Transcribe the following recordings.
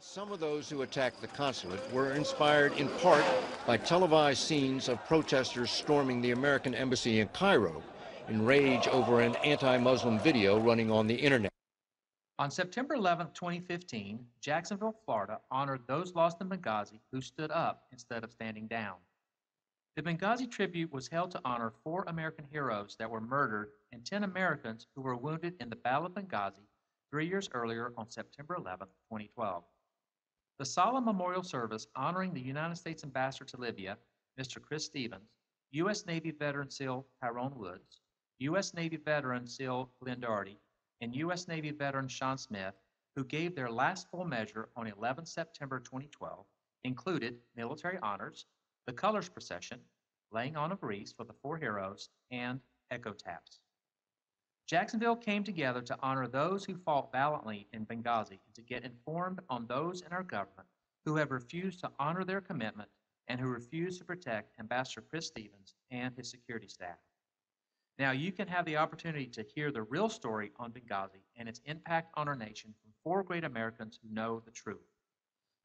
Some of those who attacked the consulate were inspired in part by televised scenes of protesters storming the American embassy in Cairo in rage over an anti-Muslim video running on the internet. On September 11, 2015, Jacksonville, Florida honored those lost in Benghazi who stood up instead of standing down. The Benghazi tribute was held to honor 4 American heroes that were murdered and 10 Americans who were wounded in the Battle of Benghazi 3 years earlier on September 11, 2012. The solemn memorial service honoring the United States Ambassador to Libya, Mr. Chris Stevens, U.S. Navy veteran SEAL Tyrone Woods, U.S. Navy veteran SEAL Glenn Doherty, and U.S. Navy veteran Sean Smith, who gave their last full measure on 11 September 2012, included military honors, the colors procession, laying on of wreaths for the 4 heroes, and echo taps. Jacksonville came together to honor those who fought valiantly in Benghazi and to get informed on those in our government who have refused to honor their commitment and who refuse to protect Ambassador Chris Stevens and his security staff. Now you can have the opportunity to hear the real story on Benghazi and its impact on our nation from 4 great Americans who know the truth.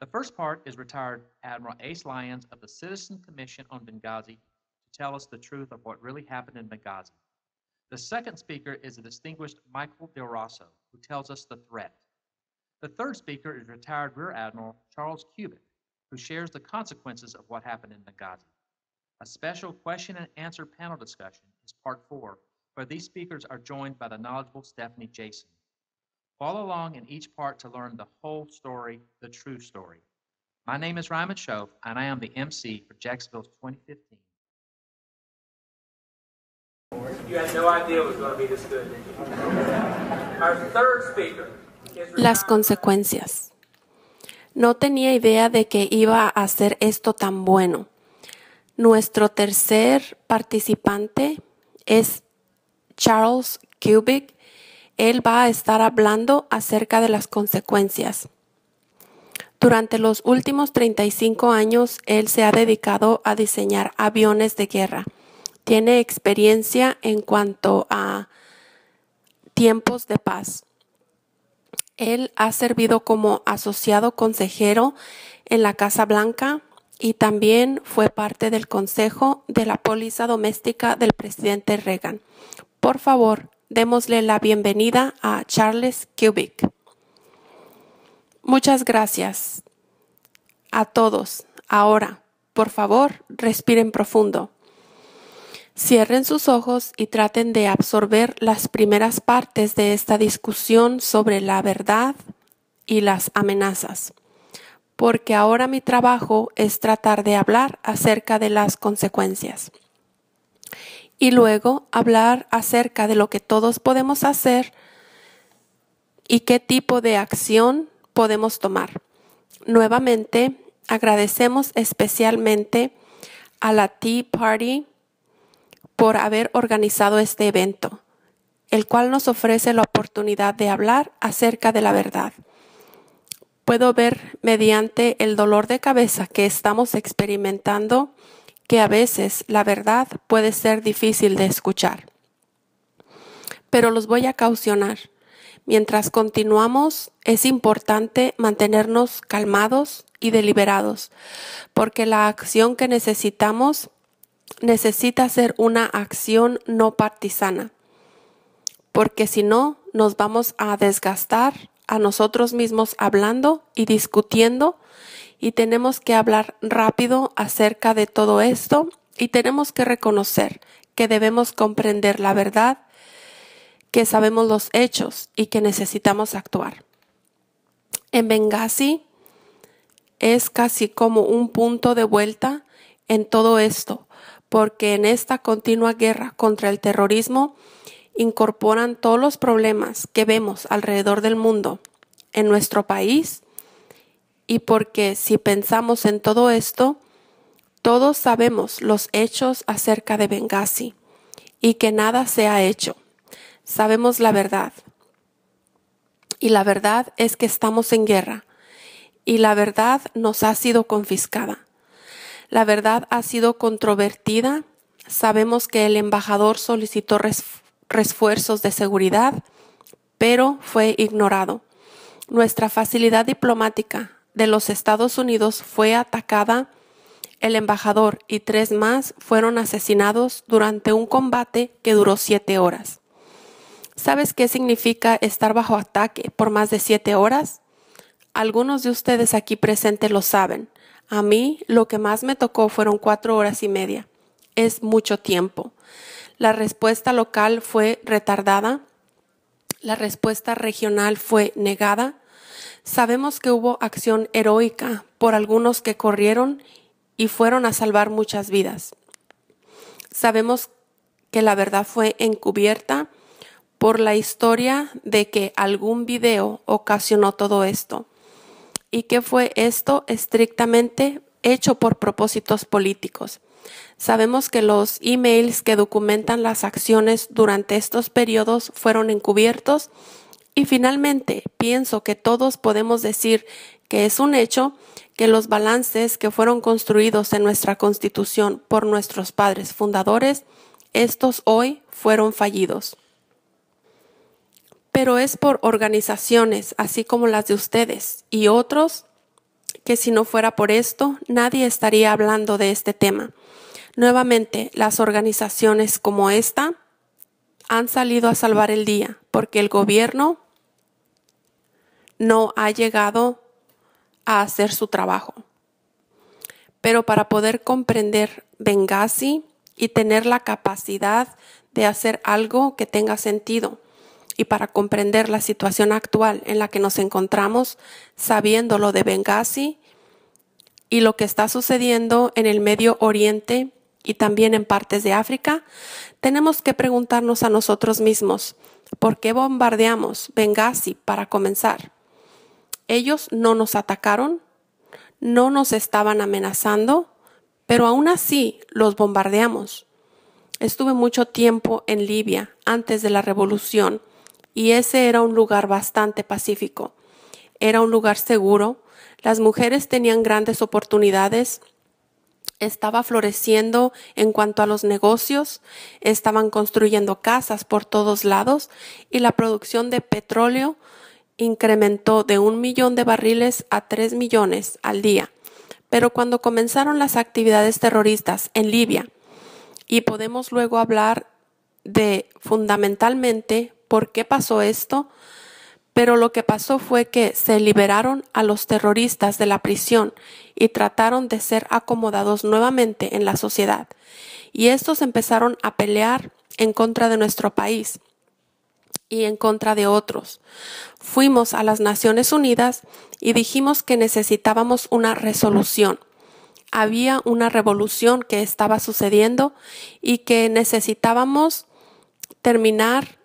The first part is retired Admiral Ace Lyons of the Citizen Commission on Benghazi to tell us the truth of what really happened in Benghazi. The second speaker is the distinguished Michael Del Rosso, who tells us the threat. The third speaker is retired Rear Admiral Charles Kubik, who shares the consequences of what happened in Benghazi. A special question and answer panel discussion is part 4, where these speakers are joined by the knowledgeable Stephanie Jason. Follow along in each part to learn the whole story, the true story. My name is Ryman Shove, and I am the MC for Jacksonville's 2015. You had no idea it was going to be this good, did you? Our third speaker is Las consecuencias. No tenía idea de que iba a hacer esto tan bueno. Nuestro tercer participante es Charles Kubik. Él va a estar hablando acerca de las consecuencias. Durante los últimos 35 años, él se ha dedicado a diseñar aviones de guerra. Tiene experiencia en cuanto a tiempos de paz. Él ha servido como asociado consejero en la Casa Blanca y también fue parte del consejo de la póliza doméstica del presidente Reagan. Por favor, démosle la bienvenida a Charles Kubik. Muchas gracias a todos. Ahora, por favor, respiren profundo. Cierren sus ojos y traten de absorber las primeras partes de esta discusión sobre la verdad y las amenazas, porque ahora mi trabajo es tratar de hablar acerca de las consecuencias y luego hablar acerca de lo que todos podemos hacer y qué tipo de acción podemos tomar. Nuevamente, agradecemos especialmente a la Tea Party por haber organizado este evento, el cual nos ofrece la oportunidad de hablar acerca de la verdad. Puedo ver mediante el dolor de cabeza que estamos experimentando que a veces la verdad puede ser difícil de escuchar. Pero los voy a caucionar. Mientras continuamos, es importante mantenernos calmados y deliberados, porque la acción que necesitamos necesita ser una acción no partisana, porque si no, nos vamos a desgastar a nosotros mismos hablando y discutiendo, y tenemos que hablar rápido acerca de todo esto, y tenemos que reconocer que debemos comprender la verdad, que sabemos los hechos y que necesitamos actuar. En Benghazi es casi como un punto de vuelta en todo esto, porque en esta continua guerra contra el terrorismo incorporan todos los problemas que vemos alrededor del mundo, en nuestro país, y porque si pensamos en todo esto, todos sabemos los hechos acerca de Benghazi y que nada se ha hecho. Sabemos la verdad. Y la verdad es que estamos en guerra. Y la verdad nos ha sido confiscada. La verdad ha sido controvertida. Sabemos que el embajador solicitó refuerzos de seguridad, pero fue ignorado. nuestra facilidad diplomática de los Estados Unidos fue atacada. El embajador y 3 más fueron asesinados durante un combate que duró 7 horas. ¿Sabes qué significa estar bajo ataque por más de 7 horas? Algunos de ustedes aquí presentes lo saben. A mí lo que más me tocó fueron 4 horas y media. Es mucho tiempo. La respuesta local fue retardada. La respuesta regional fue negada. Sabemos que hubo acción heroica por algunos que corrieron y fueron a salvar muchas vidas. Sabemos que la verdad fue encubierta por la historia de que algún video ocasionó todo esto y que fue esto estrictamente hecho por propósitos políticos. Sabemos que los emails que documentan las acciones durante estos periodos fueron encubiertos y finalmente pienso que todos podemos decir que es un hecho que los balances que fueron construidos en nuestra Constitución por nuestros padres fundadores, estos hoy fueron fallidos. Pero es por organizaciones, así como las de ustedes y otros, que si no fuera por esto, nadie estaría hablando de este tema. Nuevamente, las organizaciones como esta han salido a salvar el día porque el gobierno no ha llegado a hacer su trabajo. Pero para poder comprender Benghazi y tener la capacidad de hacer algo que tenga sentido, y para comprender la situación actual en la que nos encontramos, sabiendo lo de Benghazi y lo que está sucediendo en el Medio Oriente y también en partes de África, tenemos que preguntarnos a nosotros mismos, ¿por qué bombardeamos Benghazi para comenzar? Ellos no nos atacaron, no nos estaban amenazando, pero aún así los bombardeamos. Estuve mucho tiempo en Libia antes de la revolución y ese era un lugar bastante pacífico. Era un lugar seguro, las mujeres tenían grandes oportunidades, estaba floreciendo en cuanto a los negocios, estaban construyendo casas por todos lados y la producción de petróleo incrementó de 1 millón de barriles a 3 millones al día. Pero cuando comenzaron las actividades terroristas en Libia, y podemos luego hablar de fundamentalmente por qué pasó esto, pero lo que pasó fue que se liberaron a los terroristas de la prisión y trataron de ser acomodados nuevamente en la sociedad. Y estos empezaron a pelear en contra de nuestro país y en contra de otros. Fuimos a las Naciones Unidas y dijimos que necesitábamos una resolución. Había una revolución que estaba sucediendo y que necesitábamos terminar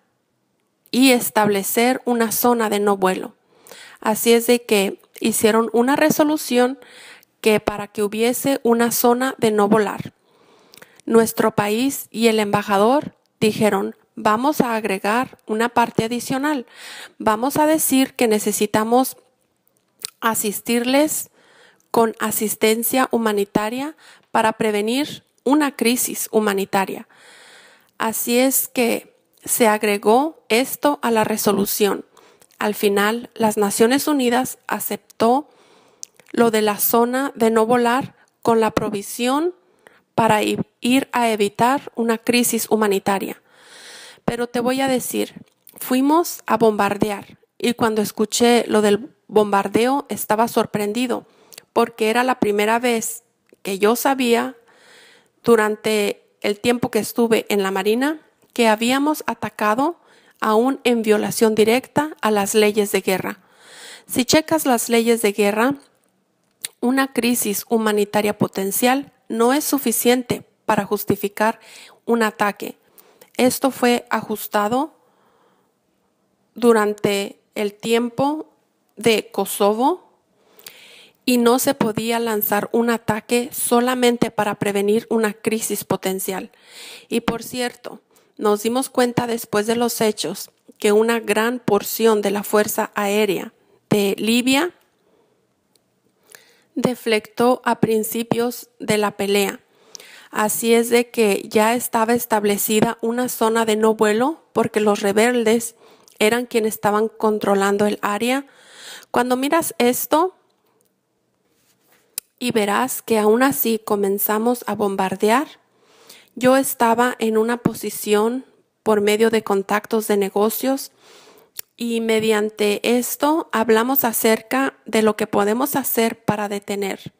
y establecer una zona de no vuelo. Así es de que hicieron una resolución que para que hubiese una zona de no volar. Nuestro país y el embajador dijeron, vamos a agregar una parte adicional. Vamos a decir que necesitamos asistirles con asistencia humanitaria para prevenir una crisis humanitaria. Así es que se agregó esto a la resolución. Al final, las Naciones Unidas aceptó lo de la zona de no volar con la provisión para ir a evitar una crisis humanitaria. Pero te voy a decir, fuimos a bombardear y cuando escuché lo del bombardeo estaba sorprendido porque era la primera vez que yo sabía durante el tiempo que estuve en la Marina que habíamos atacado aún en violación directa a las leyes de guerra. Si checas las leyes de guerra, una crisis humanitaria potencial no es suficiente para justificar un ataque. Esto fue ajustado durante el tiempo de Kosovo y no se podía lanzar un ataque solamente para prevenir una crisis potencial. Y por cierto, nos dimos cuenta después de los hechos que una gran porción de la Fuerza Aérea de Libia deflectó a principios de la pelea. Así es de que ya estaba establecida una zona de no vuelo porque los rebeldes eran quienes estaban controlando el área. Cuando miras esto y verás que aún así comenzamos a bombardear, yo estaba en una posición por medio de contactos de negocios y mediante esto hablamos acerca de lo que podemos hacer para detener.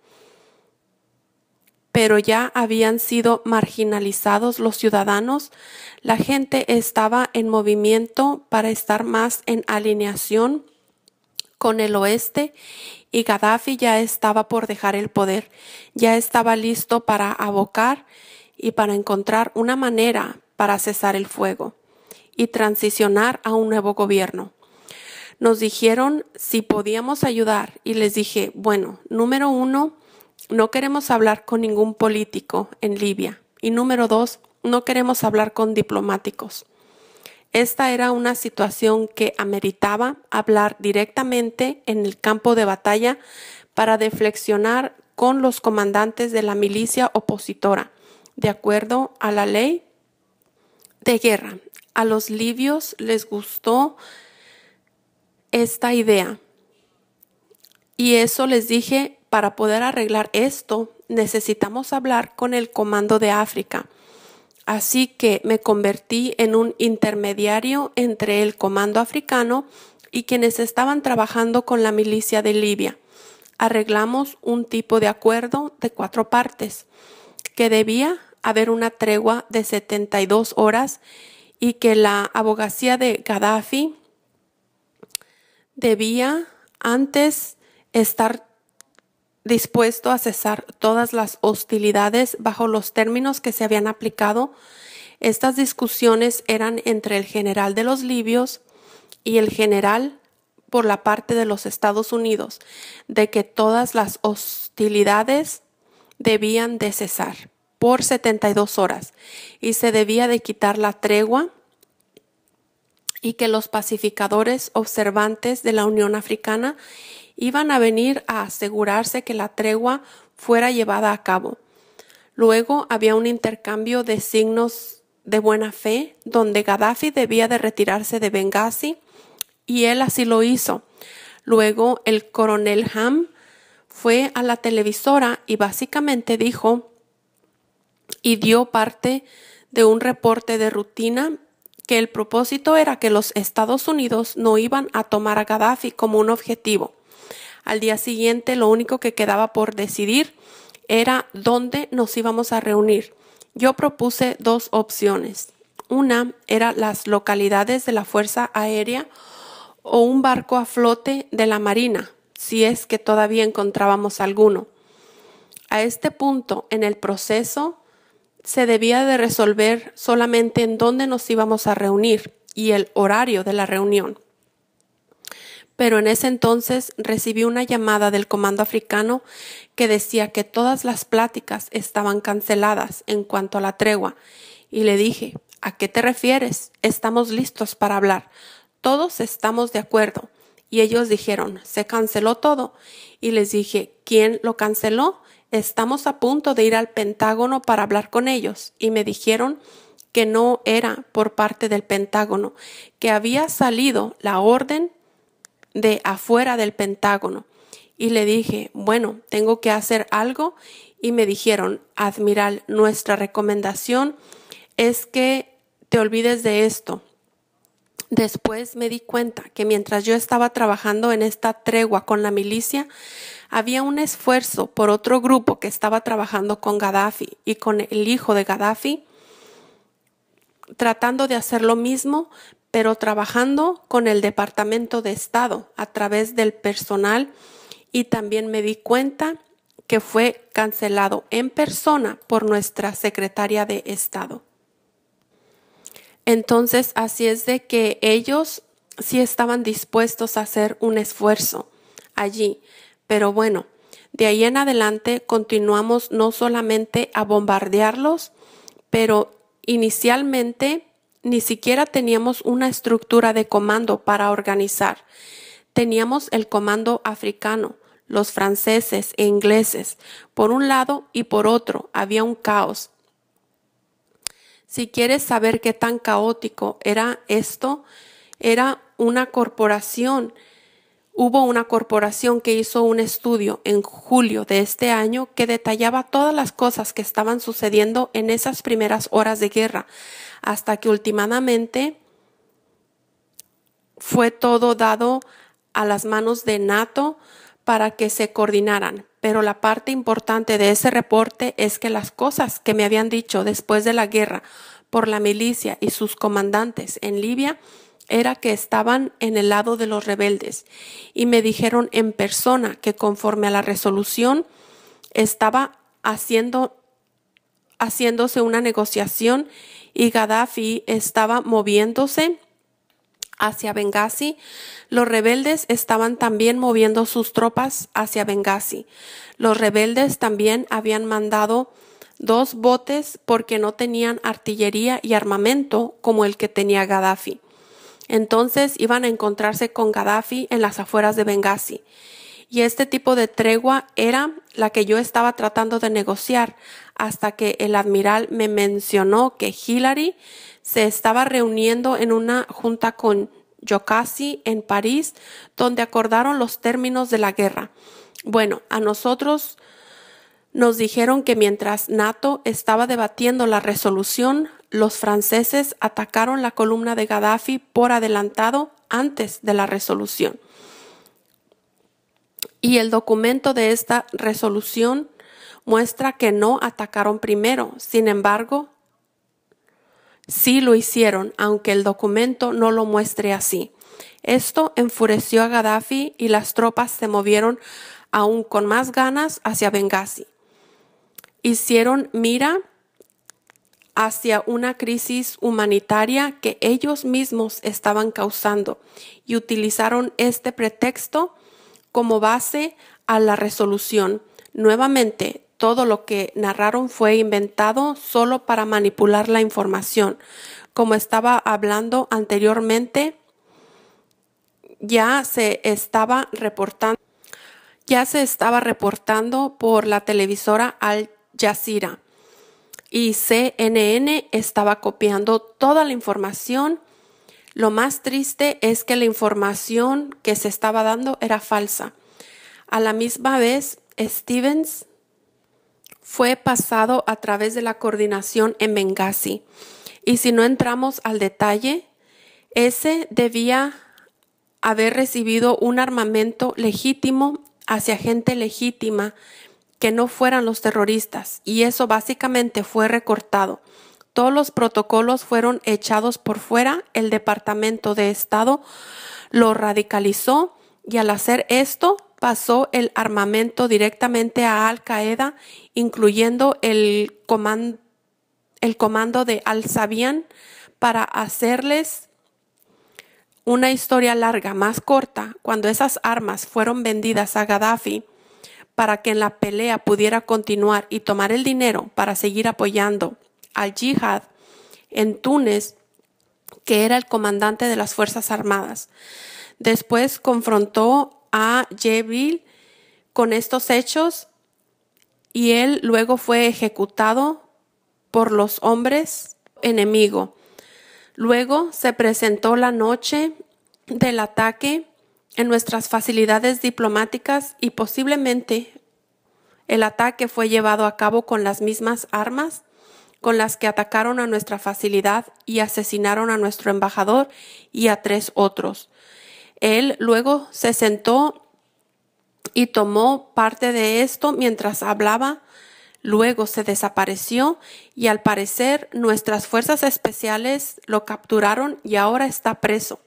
Pero ya habían sido marginalizados los ciudadanos, la gente estaba en movimiento para estar más en alineación con el oeste y Gaddafi ya estaba por dejar el poder, ya estaba listo para abocar y para encontrar una manera para cesar el fuego y transicionar a un nuevo gobierno. Nos dijeron si podíamos ayudar y les dije, bueno, número 1, no queremos hablar con ningún político en Libia. Y número 2, no queremos hablar con diplomáticos. Esta era una situación que ameritaba hablar directamente en el campo de batalla para reflexionar con los comandantes de la milicia opositora, de acuerdo a la ley de guerra. A los libios les gustó esta idea. Y eso les dije, para poder arreglar esto, necesitamos hablar con el Comando de África. Así que me convertí en un intermediario entre el Comando africano y quienes estaban trabajando con la milicia de Libia. Arreglamos un tipo de acuerdo de 4 partes, que debía haber una tregua de 72 horas y que la abogacía de Gaddafi debía antes estar dispuesto a cesar todas las hostilidades bajo los términos que se habían aplicado. Estas discusiones eran entre el general de los libios y el general por la parte de los Estados Unidos, de que todas las hostilidades debían de cesar por 72 horas y se debía de quitar la tregua y que los pacificadores observantes de la Unión Africana iban a venir a asegurarse que la tregua fuera llevada a cabo. Luego había un intercambio de signos de buena fe, donde Gaddafi debía de retirarse de Benghazi, y él así lo hizo. Luego el coronel Ham fue a la televisora y básicamente dijo y dio parte de un reporte de rutina que el propósito era que los Estados Unidos no iban a tomar a Gaddafi como un objetivo. Al día siguiente, lo único que quedaba por decidir era dónde nos íbamos a reunir. Yo propuse 2 opciones. Una era las localidades de la Fuerza Aérea o un barco a flote de la Marina, si es que todavía encontrábamos alguno. A este punto en el proceso se debía de resolver solamente en dónde nos íbamos a reunir y el horario de la reunión. Pero en ese entonces recibí una llamada del Comando Africano que decía que todas las pláticas estaban canceladas en cuanto a la tregua. Y le dije, ¿a qué te refieres? Estamos listos para hablar. Todos estamos de acuerdo. Y ellos dijeron, se canceló todo. Y les dije, ¿quién lo canceló? Estamos a punto de ir al Pentágono para hablar con ellos. Y me dijeron que no era por parte del Pentágono, que había salido la orden de afuera del Pentágono. Y le dije, bueno, tengo que hacer algo. Y me dijeron, admiral, nuestra recomendación es que te olvides de esto. Después me di cuenta que mientras yo estaba trabajando en esta tregua con la milicia, había un esfuerzo por otro grupo que estaba trabajando con Gaddafi y con el hijo de Gaddafi, tratando de hacer lo mismo, pero trabajando con el Departamento de Estado a través del personal, y también me di cuenta que fue cancelado en persona por nuestra secretaria de Estado. Entonces, así es de que ellos sí estaban dispuestos a hacer un esfuerzo allí, pero bueno, de ahí en adelante continuamos no solamente a bombardearlos, pero inicialmente ni siquiera teníamos una estructura de comando para organizar. Teníamos el comando africano, los franceses e ingleses, por un lado, y por otro había un caos. Si quieres saber qué tan caótico era esto, era una corporación, Hubo una corporación que hizo un estudio en julio de este año que detallaba todas las cosas que estaban sucediendo en esas primeras horas de guerra, hasta que últimamente fue todo dado a las manos de NATO para que se coordinaran. Pero la parte importante de ese reporte es que las cosas que me habían dicho después de la guerra por la milicia y sus comandantes en Libia era que estaban en el lado de los rebeldes, y me dijeron en persona que conforme a la resolución estaba haciéndose una negociación y Gaddafi estaba moviéndose hacia Benghazi. Los rebeldes estaban también moviendo sus tropas hacia Benghazi. Los rebeldes también habían mandado 2 botes porque no tenían artillería y armamento como el que tenía Gaddafi. Entonces iban a encontrarse con Gaddafi en las afueras de Benghazi. Y este tipo de tregua era la que yo estaba tratando de negociar hasta que el admiral me mencionó que Hillary se estaba reuniendo en una junta con Jocasi en París, donde acordaron los términos de la guerra. Bueno, a nosotros nos dijeron que mientras NATO estaba debatiendo la resolución, los franceses atacaron la columna de Gaddafi por adelantado antes de la resolución. Y el documento de esta resolución muestra que no atacaron primero. Sin embargo, sí lo hicieron, aunque el documento no lo muestre así. Esto enfureció a Gaddafi y las tropas se movieron aún con más ganas hacia Benghazi. Hicieron mira hacia una crisis humanitaria que ellos mismos estaban causando y utilizaron este pretexto como base a la resolución. Nuevamente, todo lo que narraron fue inventado solo para manipular la información. Como estaba hablando anteriormente, ya se estaba reportando por la televisora Al Jazeera. Y CNN estaba copiando toda la información. Lo más triste es que la información que se estaba dando era falsa. A la misma vez, Stevens fue pasado a través de la coordinación en Benghazi. Y si no entramos al detalle, ese debía haber recibido un armamento legítimo hacia gente legítima que no fueran los terroristas, y eso básicamente fue recortado. Todos los protocolos fueron echados por fuera. El Departamento de Estado lo radicalizó y al hacer esto pasó el armamento directamente a Al Qaeda, incluyendo el comando de Al-Sabian, para hacerles una historia larga, más corta. Cuando esas armas fueron vendidas a Gaddafi para que en la pelea pudiera continuar y tomar el dinero para seguir apoyando al yihad en Túnez, que era el comandante de las Fuerzas Armadas. Después confrontó a Jebil con estos hechos y él luego fue ejecutado por los hombres enemigos. Luego se presentó la noche del ataque en nuestras facilidades diplomáticas y posiblemente el ataque fue llevado a cabo con las mismas armas con las que atacaron a nuestra facilidad y asesinaron a nuestro embajador y a 3 otros. Él luego se sentó y tomó parte de esto mientras hablaba. Luego se desapareció y al parecer nuestras fuerzas especiales lo capturaron y ahora está preso.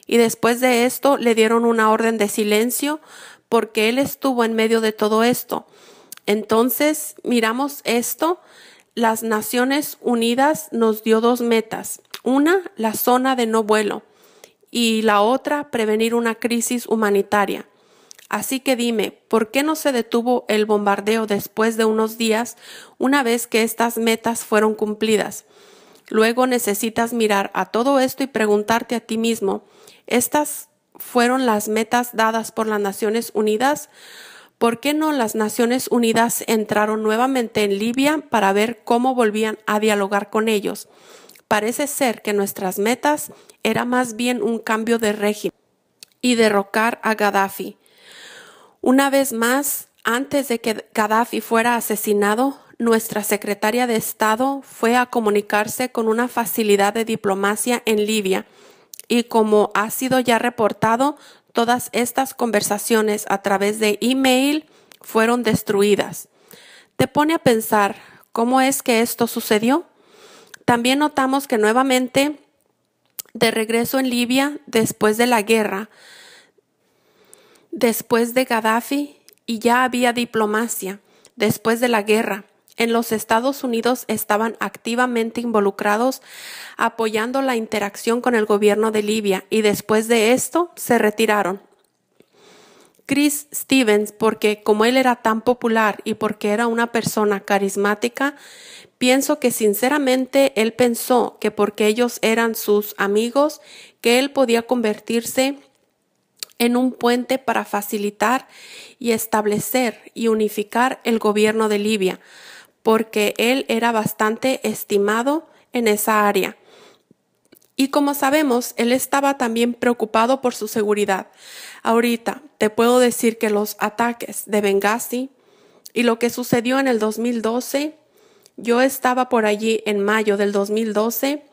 Y después de esto le dieron una orden de silencio porque él estuvo en medio de todo esto. Entonces miramos esto. Las Naciones Unidas nos dio 2 metas. Una, la zona de no vuelo, y la otra, prevenir una crisis humanitaria. Así que dime, ¿por qué no se detuvo el bombardeo después de unos días una vez que estas metas fueron cumplidas? Luego necesitas mirar a todo esto y preguntarte a ti mismo, ¿estas fueron las metas dadas por las Naciones Unidas? ¿Por qué no las Naciones Unidas entraron nuevamente en Libia para ver cómo volvían a dialogar con ellos? Parece ser que nuestras metas era más bien un cambio de régimen. y derrocar a Gaddafi. Una vez más, antes de que Gaddafi fuera asesinado, nuestra secretaria de Estado fue a comunicarse con una facilidad de diplomacia en Libia y, como ha sido ya reportado, todas estas conversaciones a través de email fueron destruidas. ¿Te pone a pensar cómo es que esto sucedió? También notamos que nuevamente, de regreso en Libia, después de la guerra, después de Gaddafi, y ya había diplomacia, después de la guerra, en los Estados Unidos estaban activamente involucrados apoyando la interacción con el gobierno de Libia y después de esto se retiraron. Chris Stevens, porque como él era tan popular y porque era una persona carismática, pienso que sinceramente él pensó que porque ellos eran sus amigos, que él podía convertirse en un puente para facilitar y establecer y unificar el gobierno de Libia, porque él era bastante estimado en esa área. Y como sabemos, él estaba también preocupado por su seguridad. Ahorita te puedo decir que los ataques de Benghazi y lo que sucedió en el 2012, yo estaba por allí en mayo del 2012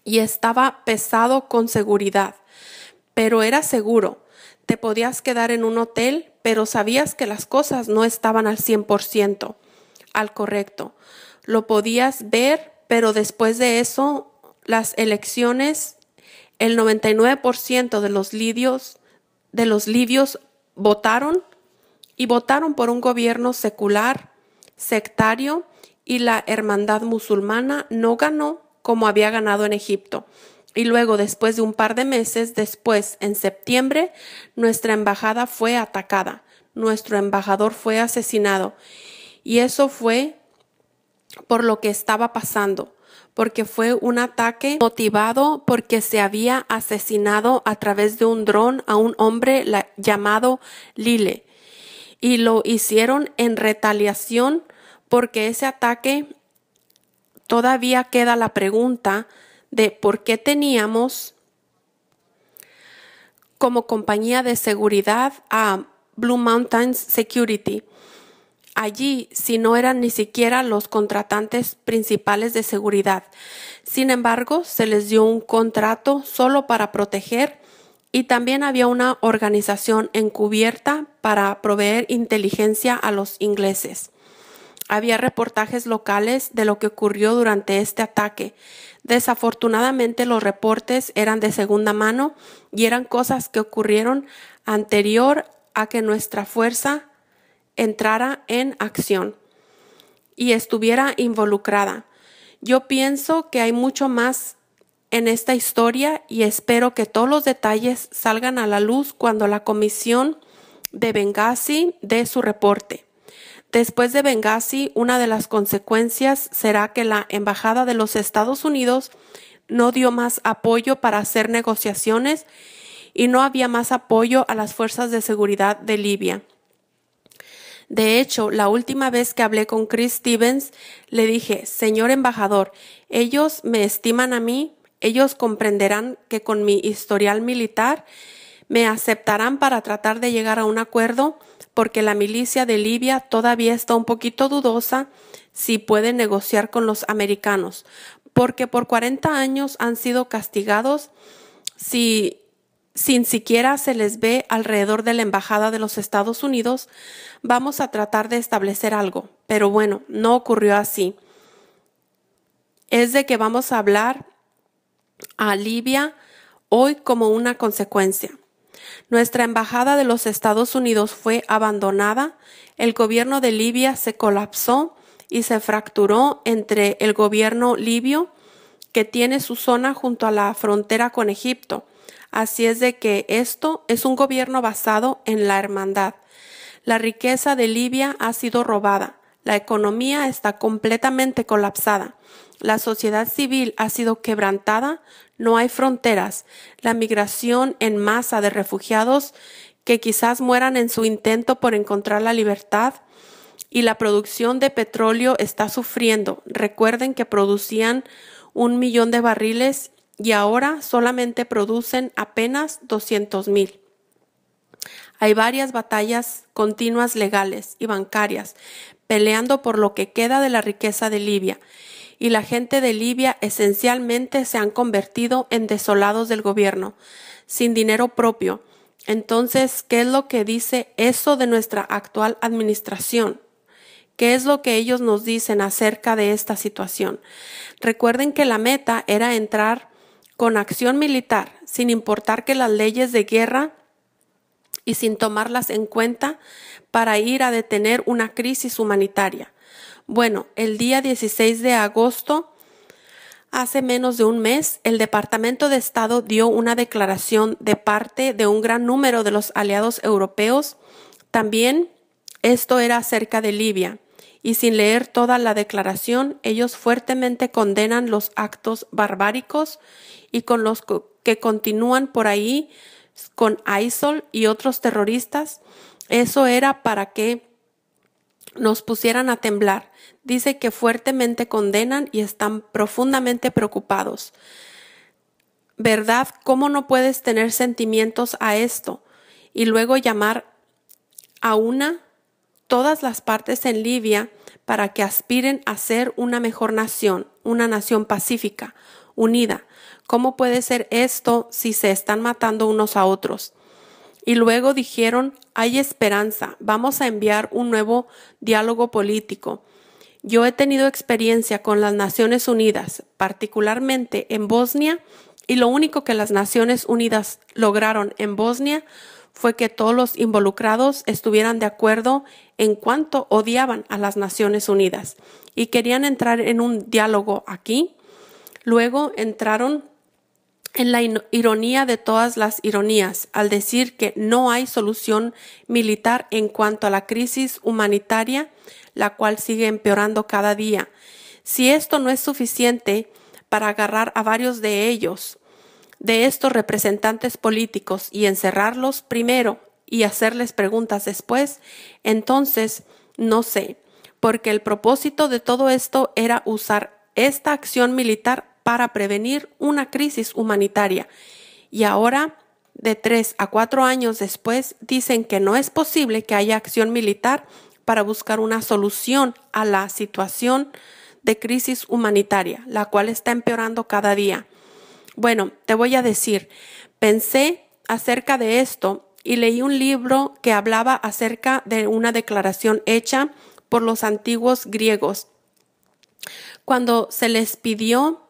y estaba pesado con seguridad, pero era seguro. Te podías quedar en un hotel, pero sabías que las cosas no estaban al 100%. Al correcto. Lo podías ver, pero después de eso, las elecciones, el 99% de los libios votaron y votaron por un gobierno secular, sectario, y la hermandad musulmana no ganó como había ganado en Egipto. Y luego, después de un par de meses, después, en septiembre, nuestra embajada fue atacada. Nuestro embajador fue asesinado. Y eso fue por lo que estaba pasando, porque fue un ataque motivado porque se había asesinado a través de un dron a un hombre llamado Lile. Y lo hicieron en retaliación porque ese ataque todavía queda la pregunta de por qué teníamos como compañía de seguridad a Blue Mountain Security allí, si no eran ni siquiera los contratantes principales de seguridad. Sin embargo, se les dio un contrato solo para proteger y también había una organización encubierta para proveer inteligencia a los ingleses. Había reportajes locales de lo que ocurrió durante este ataque. Desafortunadamente, los reportes eran de segunda mano y eran cosas que ocurrieron anterior a que nuestra fuerza entrara en acción y estuviera involucrada. Yo pienso que hay mucho más en esta historia y espero que todos los detalles salgan a la luz cuando la comisión de Benghazi dé su reporte. Después de Benghazi, una de las consecuencias será que la Embajada de los Estados Unidos no dio más apoyo para hacer negociaciones y no había más apoyo a las fuerzas de seguridad de Libia. De hecho, la última vez que hablé con Chris Stevens, le dije, señor embajador, ellos me estiman a mí, ellos comprenderán que con mi historial militar me aceptarán para tratar de llegar a un acuerdo porque la milicia de Libia todavía está un poquito dudosa si puede negociar con los americanos, porque por 40 años han sido castigados sin siquiera se les ve alrededor de la embajada de los Estados Unidos. Vamos a tratar de establecer algo, pero bueno, no ocurrió así. Es de que vamos a hablar a Libia hoy como una consecuencia. Nuestra embajada de los Estados Unidos fue abandonada, el gobierno de Libia se colapsó y se fracturó entre el gobierno libio, que tiene su zona junto a la frontera con Egipto. Así es de que esto es un gobierno basado en la hermandad. La riqueza de Libia ha sido robada. La economía está completamente colapsada. La sociedad civil ha sido quebrantada. No hay fronteras. La migración en masa de refugiados que quizás mueran en su intento por encontrar la libertad. Y la producción de petróleo está sufriendo. Recuerden que producían 1 millón de barriles y ahora solamente producen apenas 200,000. Hay varias batallas continuas legales y bancarias peleando por lo que queda de la riqueza de Libia, y la gente de Libia esencialmente se han convertido en desolados del gobierno, sin dinero propio. Entonces, ¿qué es lo que dice eso de nuestra actual administración? ¿Qué es lo que ellos nos dicen acerca de esta situación? Recuerden que la meta era entrar con acción militar, sin importar que las leyes de guerra y sin tomarlas en cuenta para ir a detener una crisis humanitaria. Bueno, el día 16 de agosto, hace menos de un mes, el Departamento de Estado dio una declaración de parte de un gran número de los aliados europeos. También esto era acerca de Libia. Y sin leer toda la declaración, ellos fuertemente condenan los actos barbáricos y con los que continúan por ahí con ISIL y otros terroristas. Eso era para que nos pusieran a temblar. Dice que fuertemente condenan y están profundamente preocupados. ¿Verdad? ¿Cómo no puedes tener sentimientos a esto? Y luego llamar a todas las partes en Libia para que aspiren a ser una mejor nación, una nación pacífica, unida. ¿Cómo puede ser esto si se están matando unos a otros? Y luego dijeron, hay esperanza, vamos a enviar un nuevo diálogo político. Yo he tenido experiencia con las Naciones Unidas, particularmente en Bosnia, y lo único que las Naciones Unidas lograron en Bosnia fue que todos los involucrados estuvieran de acuerdo en cuanto odiaban a las Naciones Unidas y querían entrar en un diálogo aquí. Luego entraron en la ironía de todas las ironías al decir que no hay solución militar en cuanto a la crisis humanitaria, la cual sigue empeorando cada día. Si esto no es suficiente para agarrar a varios de ellos, de estos representantes políticos, y encerrarlos primero y hacerles preguntas después, entonces no sé, porque el propósito de todo esto era usar esta acción militar para prevenir una crisis humanitaria. Y ahora, de 3 a 4 años después, dicen que no es posible que haya acción militar para buscar una solución a la situación de crisis humanitaria, la cual está empeorando cada día. Bueno, te voy a decir, pensé acerca de esto y leí un libro que hablaba acerca de una declaración hecha por los antiguos griegos. Cuando se les pidió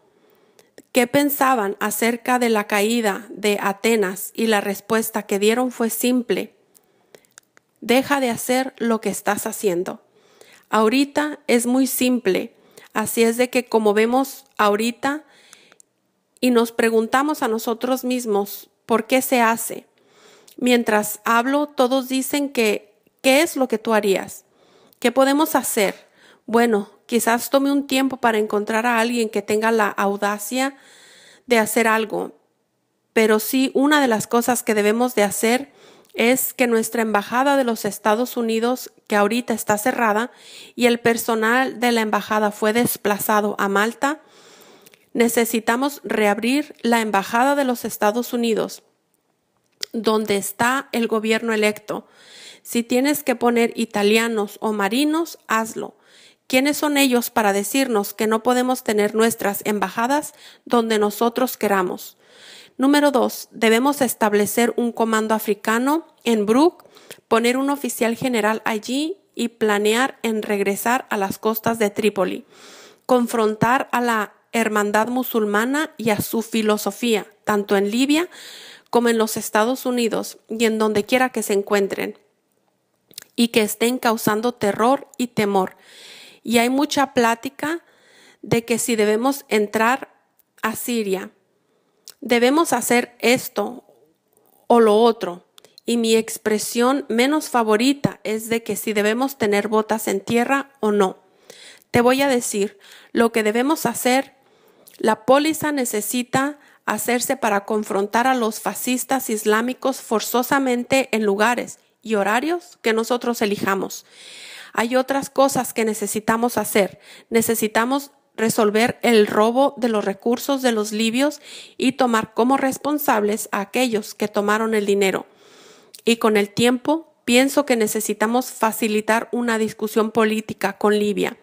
qué pensaban acerca de la caída de Atenas, y la respuesta que dieron fue simple: deja de hacer lo que estás haciendo. Ahorita es muy simple, así es de que como vemos ahorita y nos preguntamos a nosotros mismos por qué se hace. Mientras hablo, todos dicen que ¿qué es lo que tú harías? ¿Qué podemos hacer? Bueno, quizás tome un tiempo para encontrar a alguien que tenga la audacia de hacer algo. Pero sí, una de las cosas que debemos de hacer es que nuestra embajada de los Estados Unidos, que ahorita está cerrada, y el personal de la embajada fue desplazado a Malta, necesitamos reabrir la embajada de los Estados Unidos, donde está el gobierno electo. Si tienes que poner italianos o marinos, hazlo. ¿Quiénes son ellos para decirnos que no podemos tener nuestras embajadas donde nosotros queramos? Número 2, debemos establecer un comando africano en Brook, poner un oficial general allí y planear en regresar a las costas de Trípoli, confrontar a la hermandad musulmana y a su filosofía, tanto en Libia como en los Estados Unidos y en donde quiera que se encuentren, y que estén causando terror y temor. Y hay mucha plática de que si debemos entrar a Siria, debemos hacer esto o lo otro. Y mi expresión menos favorita es de que si debemos tener botas en tierra o no. Te voy a decir lo que debemos hacer. La póliza necesita hacerse para confrontar a los fascistas islámicos forzosamente en lugares y horarios que nosotros elijamos. Hay otras cosas que necesitamos hacer. Necesitamos resolver el robo de los recursos de los libios y tomar como responsables a aquellos que tomaron el dinero. Y con el tiempo, pienso que necesitamos facilitar una discusión política con Libia.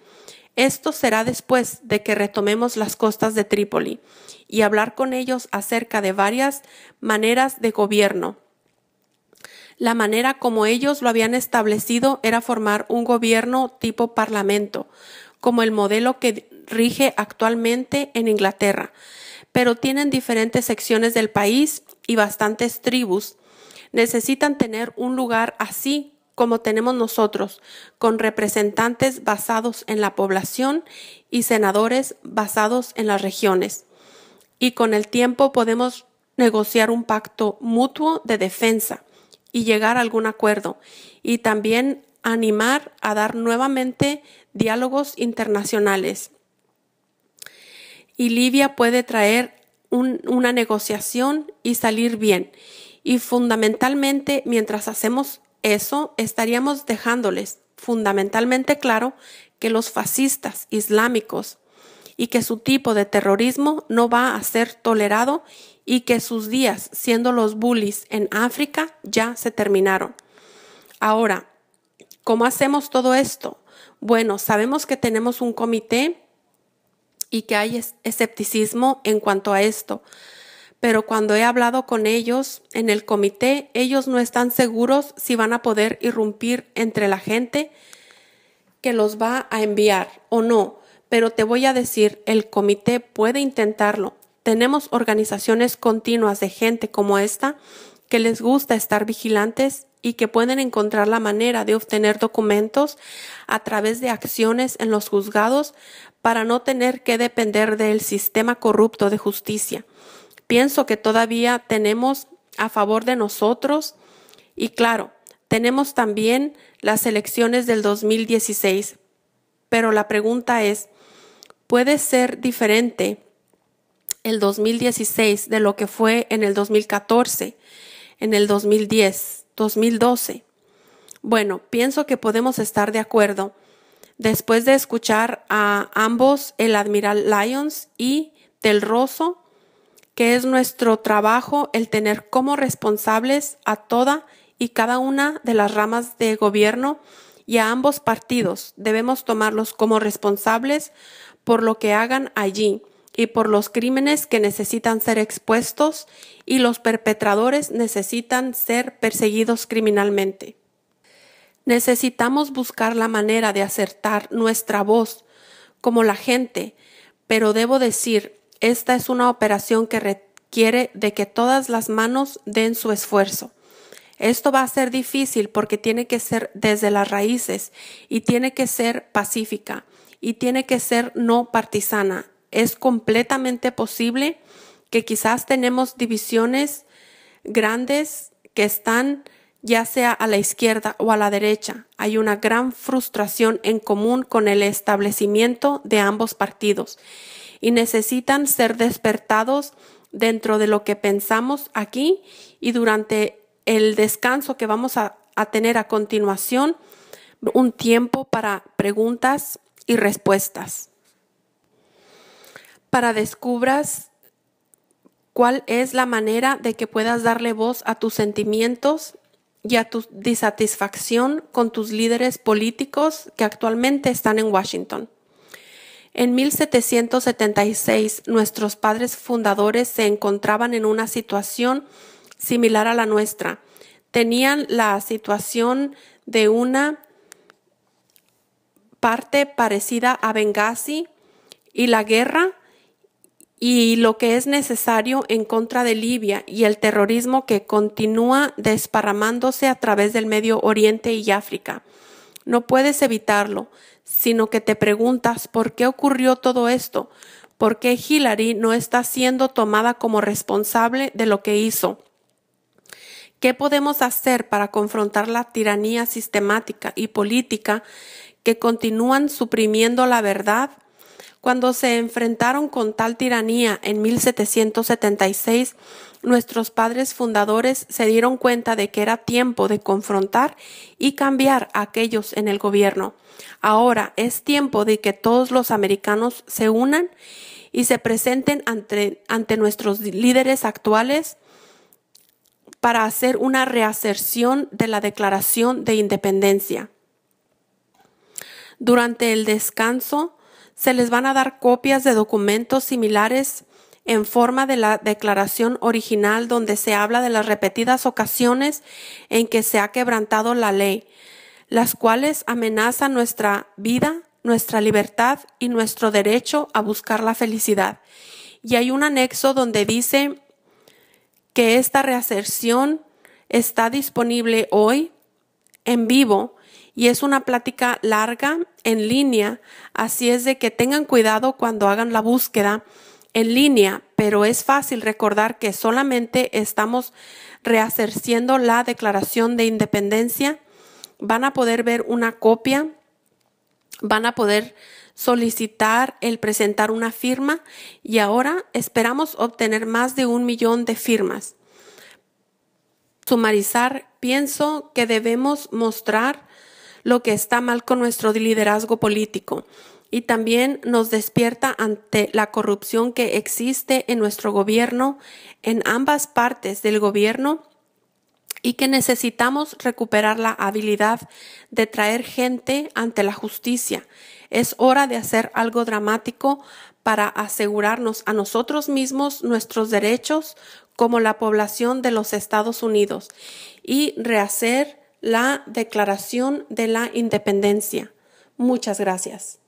Esto será después de que retomemos las costas de Trípoli y hablar con ellos acerca de varias maneras de gobierno. La manera como ellos lo habían establecido era formar un gobierno tipo parlamento, como el modelo que rige actualmente en Inglaterra, pero tienen diferentes secciones del país y bastantes tribus. Necesitan tener un lugar así como tenemos nosotros, con representantes basados en la población y senadores basados en las regiones. Y con el tiempo podemos negociar un pacto mutuo de defensa y llegar a algún acuerdo, y también animar a dar nuevamente diálogos internacionales. Y Libia puede traer una negociación y salir bien. Y fundamentalmente, mientras hacemos eso, estaríamos dejándoles fundamentalmente claro que los fascistas islámicos y que su tipo de terrorismo no va a ser tolerado y que sus días siendo los bullies en África ya se terminaron. Ahora, ¿cómo hacemos todo esto? Bueno, sabemos que tenemos un comité y que hay escepticismo en cuanto a esto, pero cuando he hablado con ellos en el comité, ellos no están seguros si van a poder irrumpir entre la gente que los va a enviar o no. Pero te voy a decir, el comité puede intentarlo. Tenemos organizaciones continuas de gente como esta que les gusta estar vigilantes y que pueden encontrar la manera de obtener documentos a través de acciones en los juzgados para no tener que depender del sistema corrupto de justicia. Pienso que todavía tenemos a favor de nosotros y claro, tenemos también las elecciones del 2016, pero la pregunta es, ¿puede ser diferente el 2016 de lo que fue en el 2014, en el 2010, 2012? Bueno, pienso que podemos estar de acuerdo después de escuchar a ambos, el Admiral Lyons y Del Rosso, que es nuestro trabajo el tener como responsables a toda y cada una de las ramas de gobierno y a ambos partidos. Debemos tomarlos como responsables por lo que hagan allí y por los crímenes que necesitan ser expuestos y los perpetradores necesitan ser perseguidos criminalmente. Necesitamos buscar la manera de acertar nuestra voz como la gente, pero debo decir, esta es una operación que requiere de que todas las manos den su esfuerzo. Esto va a ser difícil porque tiene que ser desde las raíces y tiene que ser pacífica y tiene que ser no partisana. Es completamente posible que quizás tenemos divisiones grandes que están ya sea a la izquierda o a la derecha. Hay una gran frustración en común con el establecimiento de ambos partidos y necesitan ser despertados dentro de lo que pensamos aquí y durante el descanso que vamos a tener a continuación, un tiempo para preguntas y respuestas. Para descubras cuál es la manera de que puedas darle voz a tus sentimientos y a tu disatisfacción con tus líderes políticos que actualmente están en Washington. En 1776, nuestros padres fundadores se encontraban en una situación similar a la nuestra. Tenían la situación de una parte parecida a Benghazi y la guerra y lo que es necesario en contra de Libia y el terrorismo que continúa desparramándose a través del Medio Oriente y África. No puedes evitarlo, sino que te preguntas por qué ocurrió todo esto, por qué Hillary no está siendo tomada como responsable de lo que hizo. ¿Qué podemos hacer para confrontar la tiranía sistemática y política que continúan suprimiendo la verdad? Cuando se enfrentaron con tal tiranía en 1776, nuestros padres fundadores se dieron cuenta de que era tiempo de confrontar y cambiar a aquellos en el gobierno. Ahora es tiempo de que todos los americanos se unan y se presenten ante nuestros líderes actuales para hacer una reaserción de la Declaración de Independencia. Durante el descanso, se les van a dar copias de documentos similares en forma de la declaración original, donde se habla de las repetidas ocasiones en que se ha quebrantado la ley, las cuales amenazan nuestra vida, nuestra libertad y nuestro derecho a buscar la felicidad. Y hay un anexo donde dice que esta reaserción está disponible hoy en vivo y es una plática larga en línea, así es de que tengan cuidado cuando hagan la búsqueda en línea, pero es fácil recordar que solamente estamos reaserciendo la Declaración de Independencia. Van a poder ver una copia, van a poder solicitar el presentar una firma y ahora esperamos obtener más de 1 millón de firmas. Sumarizar, pienso que debemos mostrar lo que está mal con nuestro liderazgo político y también nos despierta ante la corrupción que existe en nuestro gobierno, en ambas partes del gobierno, y que necesitamos recuperar la habilidad de traer gente ante la justicia. Es hora de hacer algo dramático para asegurarnos a nosotros mismos nuestros derechos como la población de los Estados Unidos y rehacer la Declaración de la Independencia. Muchas gracias.